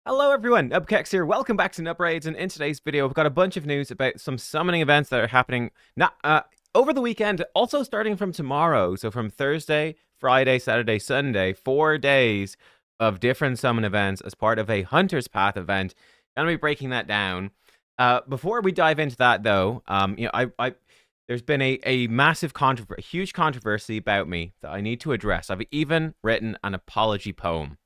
Hello everyone, nubkeks here. Welcome back to Nub Raids, and in today's video, we've got a bunch of news about some summoning events that are happening over the weekend, also starting from tomorrow. So from Thursday, Friday, Saturday, Sunday, 4 days of different summon events as part of a Hunter's Path event. I'm gonna be breaking that down. Before we dive into that, though, there's been a massive huge controversy about me that I need to address. I've even written an apology poem,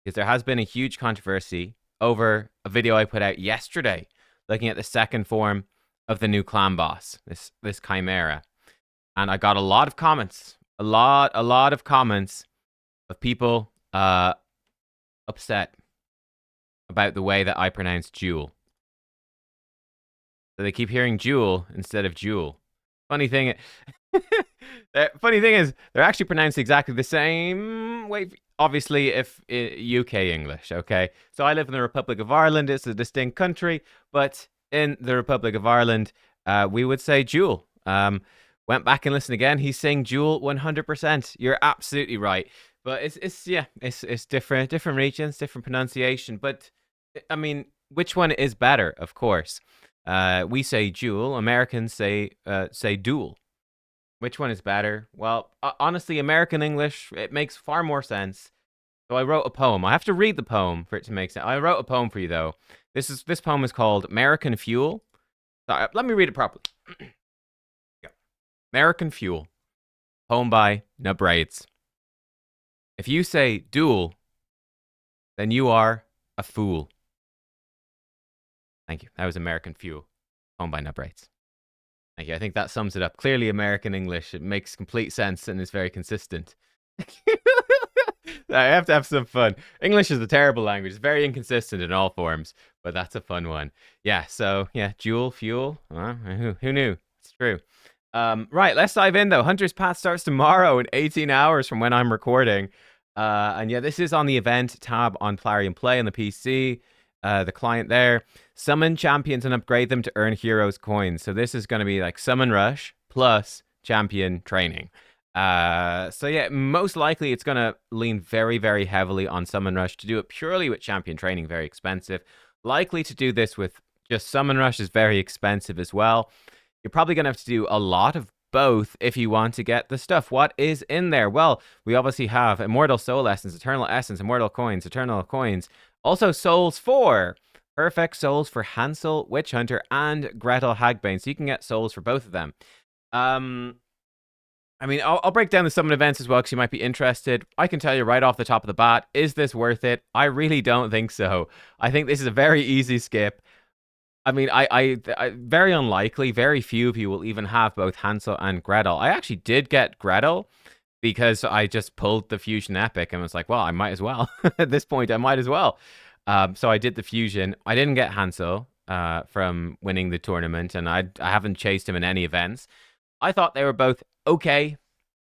because there has been a huge controversy over a video I put out yesterday looking at the second form of the new clan boss, this Chimera. And I got a lot of comments, a lot of comments of people upset about the way that I pronounce Jewel. So they keep hearing Jewel instead of Jewel. Funny thing is, they're actually pronounced exactly the same way. Obviously, if UK English, okay? So I live in the Republic of Ireland. It's a distinct country, but in the Republic of Ireland, we would say Jewel. Went back and listened again. He's saying Jewel 100%. You're absolutely right. But it's different regions, different pronunciation. But I mean, which one is better? Of course, we say Jewel. Americans say duel. Which one is better? Well, honestly, American English, it makes far more sense. So I wrote a poem. I have to read the poem for it to make sense. I wrote a poem for you, though. This poem is called American Fuel. Sorry, let me read it properly. American Fuel. Poem by Nub Raids. If you say duel, then you are a fool. Thank you. That was American Fuel. Poem by Nub Raids. Thank you. I think that sums it up. Clearly American English. It makes complete sense and is very consistent. I have to have some fun. English is a terrible language. It's very inconsistent in all forms, but that's a fun one. Yeah, so, yeah, Jewel, Fuel. Who knew? It's true. Right, let's dive in, though. Hunter's Path starts tomorrow in 18 hours from when I'm recording. And yeah, this is on the event tab on Plarium Play on the PC. The client there. Summon champions and upgrade them to earn heroes coins. So this is going to be like Summon Rush plus champion training. So yeah, most likely it's going to lean very, very heavily on Summon Rush. To do it purely with champion training, very expensive. Likely to do this with just Summon Rush is very expensive as well. You're probably going to have to do a lot of both if you want to get the stuff. What is in there? Well, we obviously have Immortal Soul Essence, Eternal Essence, Immortal Coins, Eternal Coins. Also, Souls for Perfect Souls for Hansel, Witch Hunter, and Gretel Hagbane. So you can get souls for both of them. I mean, I'll break down the summon events as well, because you might be interested. I can tell you right off the top of the bat, is this worth it? I really don't think so. I think this is a very easy skip. I mean, I very unlikely, very few of you will even have both Hansel and Gretel. I actually did get Gretel because I just pulled the Fusion Epic and was like, well, I might as well. At this point, I might as well. So I did the Fusion. I didn't get Hansel from winning the tournament, and I haven't chased him in any events. I thought they were both okay,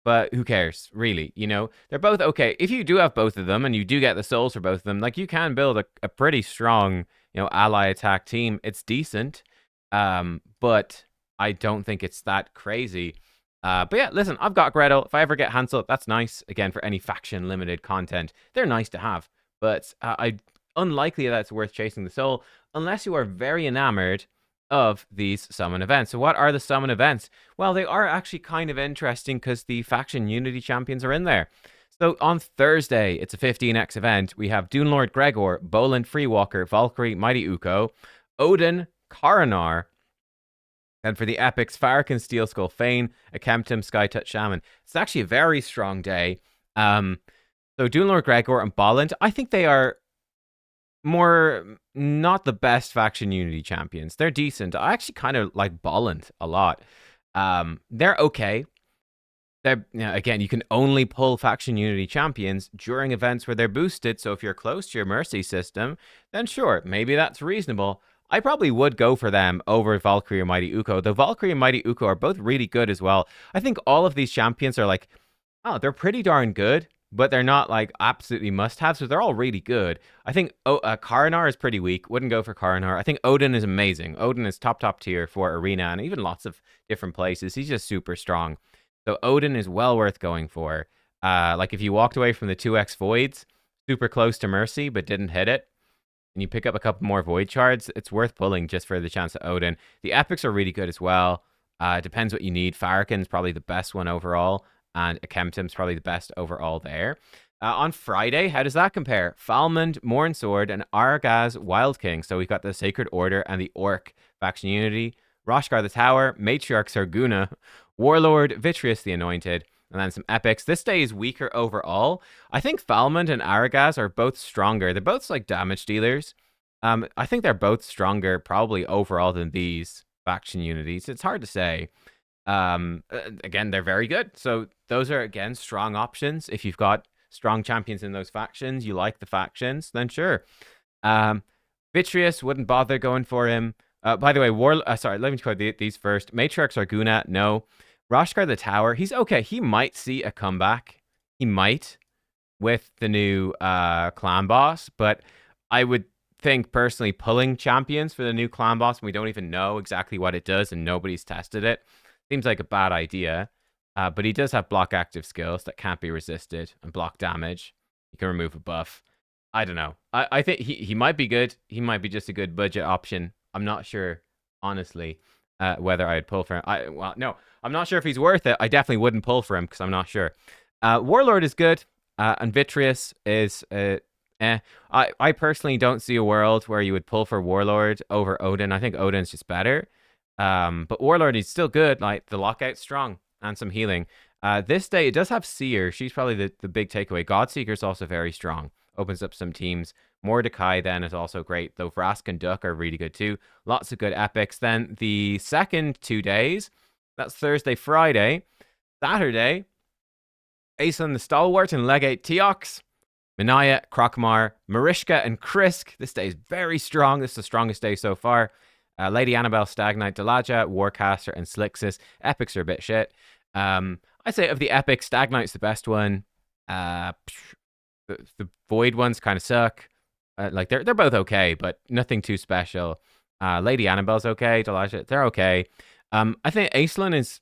but who cares, really? You know, they're both okay. If you do have both of them and you do get the souls for both of them, like, you can build a pretty strong, you know, ally attack team. It's decent, but I don't think it's that crazy. But yeah, listen, I've got Gretel. If I ever get Hansel, that's nice. Again, for any faction limited content, they're nice to have. But unlikely that it's worth chasing the soul unless you are very enamored of these summon events. So what are the summon events? Well, they are actually kind of interesting because the faction unity champions are in there. So on Thursday, it's a 15x event. We have Dunelord Gregor, Boland Freewalker, Valkyrie, Mighty Uko, Odin, Karanar, and for the epics, Farrakhan, Steel Skull, Fane, Akemptum, Skytouch Shaman. It's actually a very strong day. So Dunelord Gregor and Boland, I think they are more not the best faction unity champions. They're decent. I actually kind of like Boland a lot. They're okay. They're, you know, again, you can only pull faction unity champions during events where they're boosted. So if you're close to your mercy system, then sure, maybe that's reasonable. I probably would go for them over Valkyrie or Mighty Uko. Though Valkyrie and Mighty Uko are both really good as well. I think all of these champions are like, oh, they're pretty darn good, but they're not like absolutely must-have, so they're all really good. I think Karanar is pretty weak. Wouldn't go for Karanar. I think Odin is amazing. Odin is top tier for Arena and even lots of different places. He's just super strong. So Odin is well worth going for. Like if you walked away from the 2x Voids, super close to Mercy, but didn't hit it, and you pick up a couple more void shards, it's worth pulling just for the chance of Odin. The epics are really good as well. Depends what you need. Farrakhan's probably the best one overall, and Akemtim's probably the best overall there. On Friday, how does that compare? Falmond, Morn Sword, and Argaz Wild King. So we've got the Sacred Order and the Orc faction unity. Roshkar the Tower, Matriarch Sarguna, Warlord, Vitrius the Anointed, and then some epics. This day is weaker overall. I think Falmond and Aragaz are both stronger. They're both like damage dealers. I think they're both stronger probably overall than these faction unities. It's hard to say. Again, they're very good. So those are, again, strong options. If you've got strong champions in those factions, you like the factions, then sure. Vitrius, wouldn't bother going for him. By the way, sorry, let me quote these first. Matriarch Sarguna, no. Roshkar the Tower, he's okay. He might see a comeback. He might with the new clan boss, but I would think personally pulling champions for the new clan boss when we don't even know exactly what it does and nobody's tested it seems like a bad idea. But he does have block active skills that can't be resisted and block damage. You can remove a buff. I don't know. I think he might be good. He might be just a good budget option. I'm not sure, honestly, whether I'd pull for him. Well, no, I'm not sure if he's worth it. I definitely wouldn't pull for him because I'm not sure. Warlord is good, and Vitrius is I personally don't see a world where you would pull for Warlord over Odin. I think Odin's just better. But Warlord is still good. Like the lockout's strong and some healing. This day it does have Seer. She's probably the big takeaway. Godseeker's also very strong. Opens up some teams. Mordecai then is also great, though Vrask and Duck are really good too. Lots of good epics. Then the second 2 days, that's Thursday, Friday, Saturday, Aislinn the Stalwart and Legate Teox, Minaya, Krokmar, Marishka, and Krisk. This day is very strong. This is the strongest day so far. Lady Annabelle, Stagnite, Dalaja, Warcaster, and Slixus. Epics are a bit shit. I'd say of the epics, Stagnite's the best one. The Void ones kind of suck. Like they're both okay, but nothing too special. Lady Annabelle's okay. Dalaja, they're okay. I think Aislinn is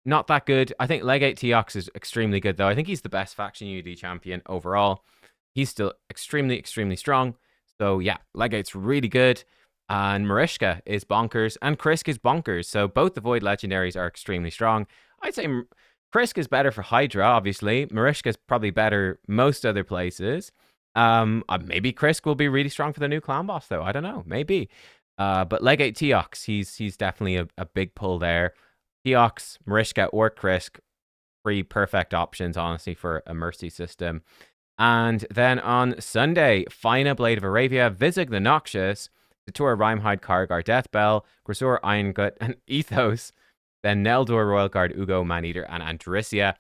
not that good. I think Legate Teox is extremely good, though. I think he's the best faction unity champion overall. He's still extremely, extremely strong. So yeah, Legate's really good. And Marishka is bonkers, and Krisk is bonkers. So both the Void Legendaries are extremely strong. I'd say Krisk is better for Hydra, obviously. Marishka is probably better most other places. Maybe Krisk will be really strong for the new clan boss, though. I don't know. Maybe. But Legate Teox, he's definitely a big pull there. Teox, Marishka, or Krisk, 3 perfect options, honestly, for a Mercy system. And then on Sunday, Fina, Blade of Aravia, Vizig the Noxious, Datura, Rhymehide, Kargar, Deathbell, Grisor, Irongut, and Ethos. Then Neldor, Royal Guard, Ugo, Maneater, and Andrisia.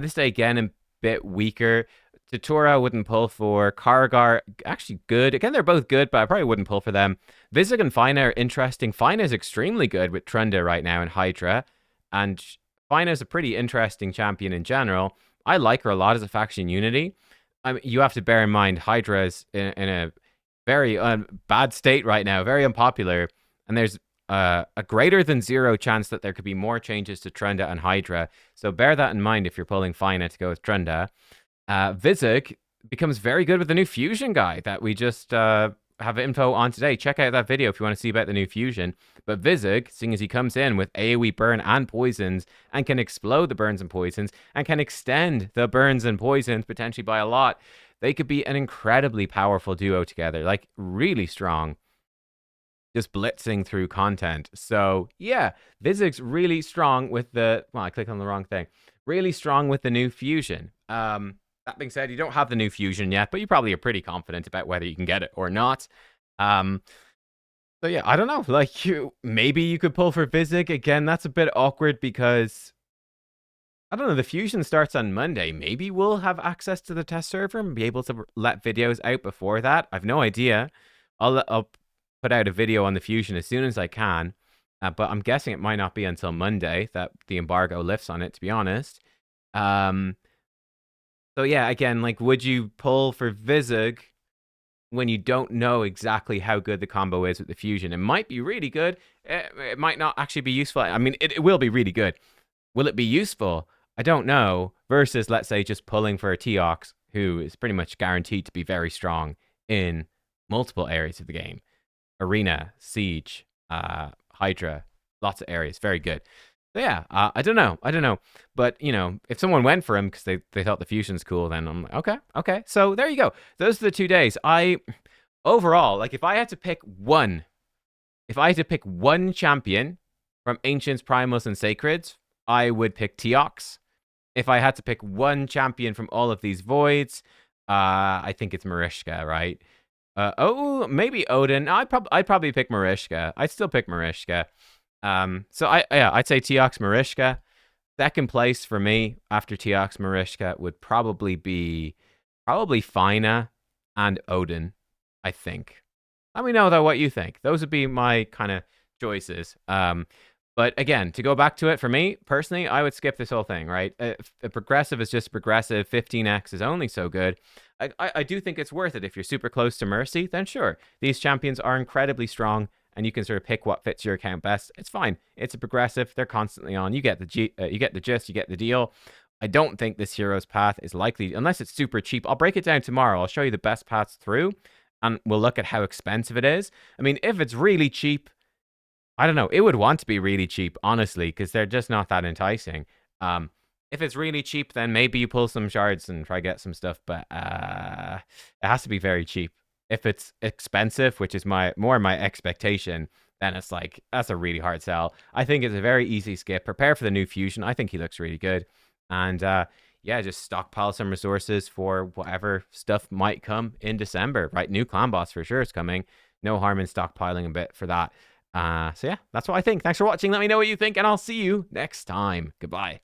This day, again, a bit weaker. Datura wouldn't pull for. Kargar, actually good. Again, they're both good, but I probably wouldn't pull for them. Vizig and Fina are interesting. Fina is extremely good with Trunda right now in Hydra. And Fina is a pretty interesting champion in general. I like her a lot as a faction unity. I mean, you have to bear in mind, Hydra is in a very bad state right now, very unpopular, and there's a greater than 0 chance that there could be more changes to Trunda and Hydra. So bear that in mind if you're pulling Fina to go with Trunda. Vizig becomes very good with the new fusion guy that we just have info on today. Check out that video if you want to see about the new fusion. But Vizig, seeing as he comes in with AoE burn and poisons and can explode the burns and poisons and can extend the burns and poisons potentially by a lot, they could be an incredibly powerful duo together, like really strong, just blitzing through content. So yeah, Vizig's really strong with the, well, I clicked on the wrong thing, really strong with the new fusion. That being said, you don't have the new fusion yet, but you probably are pretty confident about whether you can get it or not. So yeah, I don't know. Like maybe you could pull for Vizig again. That's a bit awkward because I don't know. The fusion starts on Monday. Maybe we'll have access to the test server and be able to let videos out before that. I've no idea. I'll put out a video on the fusion as soon as I can. But I'm guessing it might not be until Monday that the embargo lifts on it, to be honest. So yeah, again, like, would you pull for Vizig when you don't know exactly how good the combo is with the fusion? It might be really good. It might not actually be useful. I mean, it will be really good. Will it be useful? I don't know. Versus, let's say, just pulling for a Teox, who is pretty much guaranteed to be very strong in multiple areas of the game. Arena, Siege, Hydra, lots of areas. Very good. So yeah, I don't know. I don't know. But, if someone went for him because they thought the fusion's cool, then I'm like, okay, okay. So there you go. Those are the 2 days. Overall, like if I had to pick one champion from Ancients, Primals, and Sacreds, I would pick Teox. If I had to pick one champion from all of these voids, I think it's Marishka, right? Maybe Odin. I'd probably pick Marishka. I'd still pick Marishka. So I'd say Teox, Marishka. Second place for me after Teox, Marishka would probably be Fina and Odin, I think. Let me know though what you think. Those would be my kind of choices. But again, to go back to it, for me personally, I would skip this whole thing, right? If a progressive is just progressive, 15x is only so good. I do think it's worth it. If you're super close to Mercy, then sure. These champions are incredibly strong, and you can sort of pick what fits your account best. It's fine. It's a progressive. They're constantly on. You get the gist, you get the deal. I don't think this hero's path is likely, unless it's super cheap. I'll break it down tomorrow. I'll show you the best paths through, and we'll look at how expensive it is. I mean, if it's really cheap, I don't know. It would want to be really cheap, honestly, because they're just not that enticing. If it's really cheap, then maybe you pull some shards and try get some stuff, but it has to be very cheap. If it's expensive, which is more my expectation, then it's like, that's a really hard sell. I think it's a very easy skip. Prepare for the new fusion. I think he looks really good. And yeah, just stockpile some resources for whatever stuff might come in December, right? New clan boss for sure is coming. No harm in stockpiling a bit for that. So yeah, that's what I think. Thanks for watching. Let me know what you think, and I'll see you next time. Goodbye.